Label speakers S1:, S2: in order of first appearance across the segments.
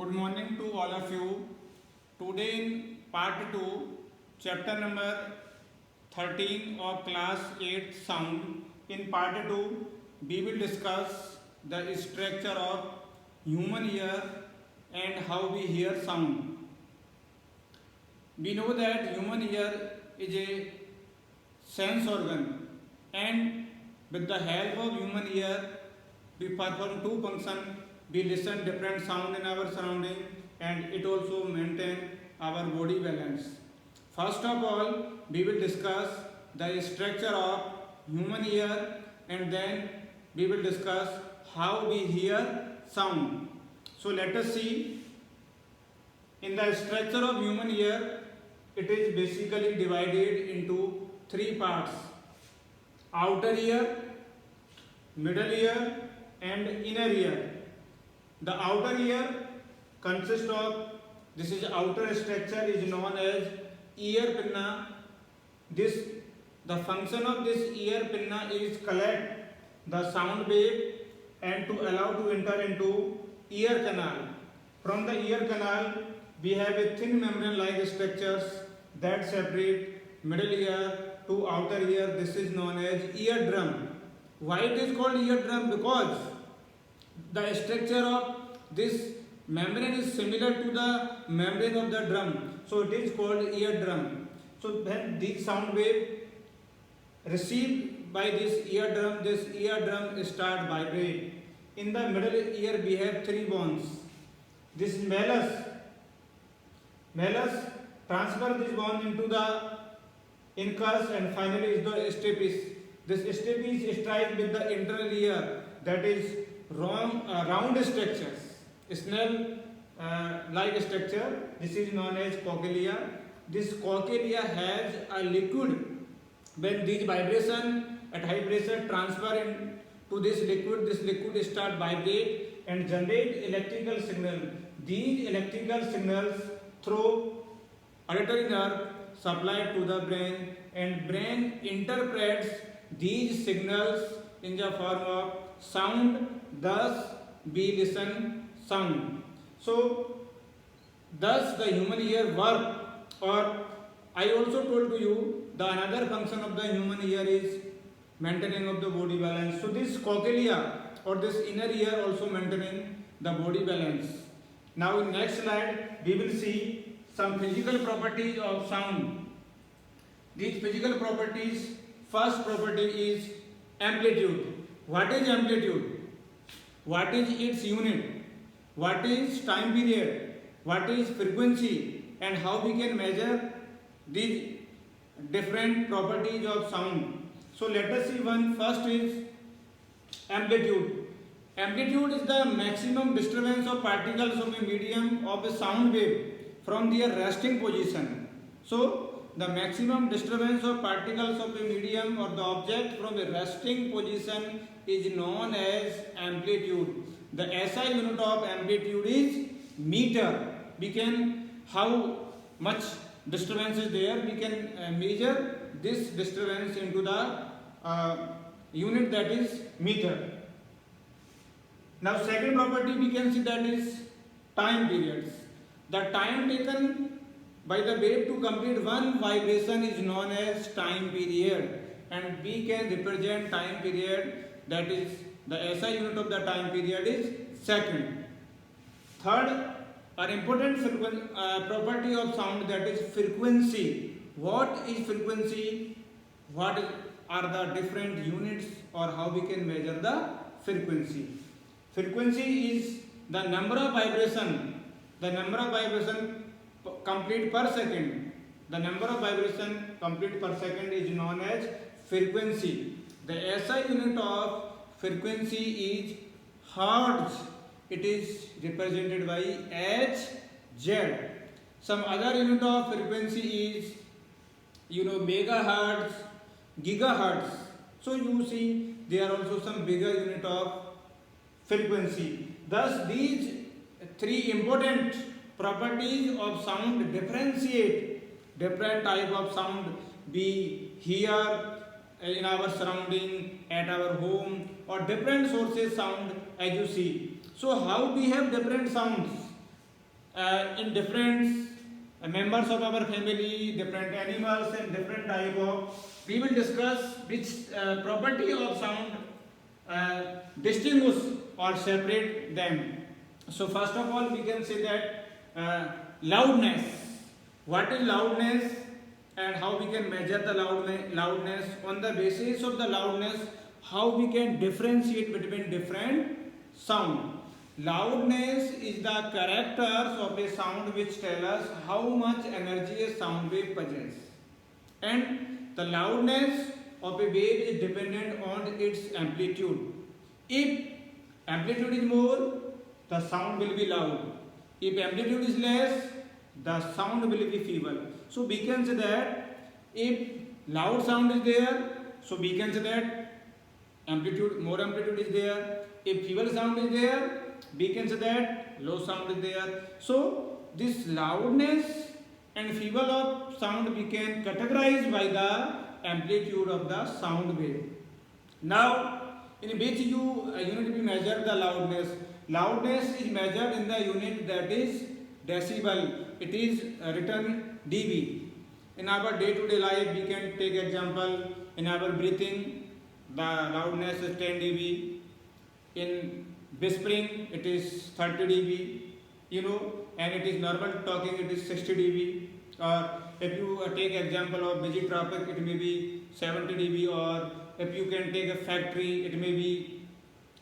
S1: Good morning to all of you. Today in part 2, chapter number 13 of class 8 sound. In part 2, we will discuss the structure of human ear and how we hear sound. We know that human ear is a sense organ, and with the help of human ear we perform two functions. We listen different sound in our surrounding, and it also maintain our body balance. First of all, we will discuss the structure of human ear, and then we will discuss how we hear sound. So let us see. In the structure of human ear, it is basically divided into three parts: outer ear, middle ear and inner ear. The outer ear consists of, this is outer structure is known as ear pinna. The function of this ear pinna is collect the sound wave and to allow to enter into ear canal. From the ear canal we have a thin membrane like structures that separate middle ear to outer ear. This is known as eardrum. Why it is called eardrum? Because the structure of this membrane is similar to the membrane of the drum, so it is called eardrum. So when this sound wave received by this eardrum start vibrate. In the middle ear we have three bones. This is malleus transfer this bone into the incus, and finally is the stapes. This stapes strike with the internal ear, that is round structures, snail like structure. This is known as cochlea. This cochlea has a liquid. When these vibration at high pressure transfer into this liquid start vibrate and generate electrical signal. These electrical signals through auditory nerve supplied to the brain, and brain interprets these signals in the form of sound. Thus we listen sound. So thus the human ear work. Or I also told to you the another function of the human ear is maintaining of the body balance. So this cochlea or this inner ear also maintaining the body balance. Now in next slide we will see some physical properties of sound. These physical properties, first property is amplitude. What is amplitude? What is its unit? What is time period? What is frequency? And how we can measure these different properties of sound. So let us see one. First is amplitude. Amplitude is the maximum disturbance of particles of a medium of a sound wave from their resting position. So the maximum disturbance of particles of a medium or the object from a resting position is known as amplitude. The SI unit of amplitude is meter. We can, how much disturbance is there, we can measure this disturbance into the unit, that is meter. Now second property we can see, that is time periods. The time taken by the wave to complete one vibration is known as time period, and we can represent time period, that is the SI unit of the time period is second. Third, an important property of sound, that is frequency. What is frequency? What are the different units, or how we can measure the frequency? Frequency is the number of vibration complete per second. The number of vibration complete per second is known as frequency. The SI unit of frequency is hertz. It is represented by Hz. Some other unit of frequency is, megahertz, gigahertz. So you see there are also some bigger unit of frequency. Thus these three important properties of sound differentiate different type of sound we hear in our surrounding, at our home, or different sources sound, as you see. So how we have different sounds? in different members of our family, different animals and different type of, we will discuss which property of sound distinguish or separate them. So first of all we can say that loudness. What is loudness and how we can measure the loudness? On the basis of the loudness, how we can differentiate between different sound. Loudness is the characters of a sound which tell us how much energy a sound wave possesses. And the loudness of a wave is dependent on its amplitude. If amplitude is more, the sound will be loud. If amplitude is less, the sound will be feeble. So we can say that if loud sound is there, so we can say that more amplitude is there. If feeble sound is there, we can say that low sound is there. So this loudness and feeble of sound we can categorize by the amplitude of the sound wave. Now, in which unit we measure the loudness? Loudness is measured in the unit that is decibel. It is written dB. In our day-to-day life, we can take example. In our breathing, the loudness is 10 dB. In whispering, it is 30 dB. And it is normal talking, it is 60 dB. Or if you take example of busy traffic, it may be 70 dB. Or if you can take a factory, it may be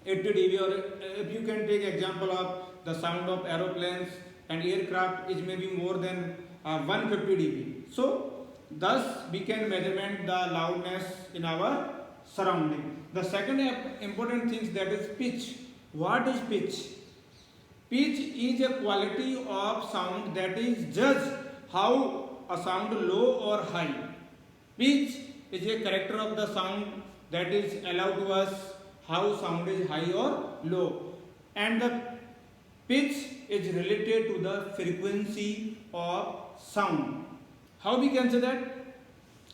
S1: 80 dB. Or if you can take example of the sound of aeroplanes and aircraft, it may be more than 150 dB. So thus we can measurement the loudness in our surrounding. The second important thing that is pitch. What is pitch? Pitch is a quality of sound that is judged how a sound low or high. Pitch is a character of the sound that is allowed to us how sound is high or low. And the pitch is related to the frequency of sound. How we can say that?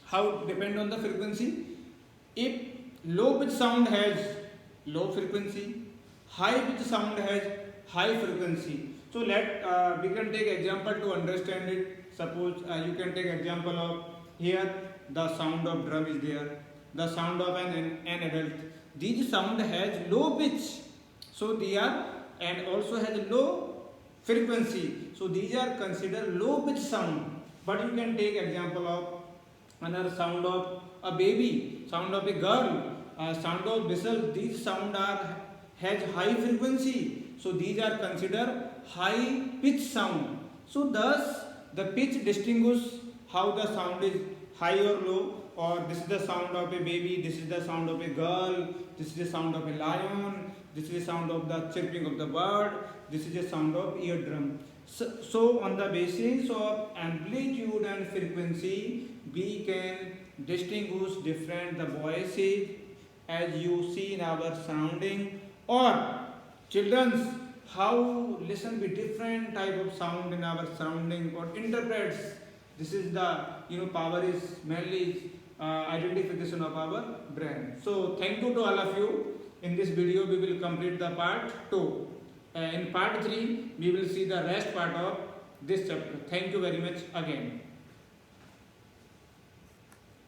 S1: How depend on the frequency? If low pitch sound has low frequency, high pitch sound has high frequency. So we can take example to understand it. Suppose you can take example of here the sound of drum is there, the sound of an adult. These sound has low pitch, so they are, and also has low frequency. So these are considered low pitch sound. But you can take example of another sound of a baby, sound of a girl, sound of whistle. These sound has high frequency. So these are considered high pitch sound. So thus the pitch distinguishes how the sound is high or low. Or this is the sound of a baby, this is the sound of a girl, this is the sound of a lion, this is the sound of the chirping of the bird, this is the sound of eardrum. So on the basis of amplitude and frequency, we can distinguish different the voices as you see in our surrounding, or children's how listen with different type of sound in our surrounding or interprets. This is the power is mainly identification of our brain. So thank you to all of you. In this video we will complete the part 2. In part 3 we will see the rest part of this chapter. Thank you very much again.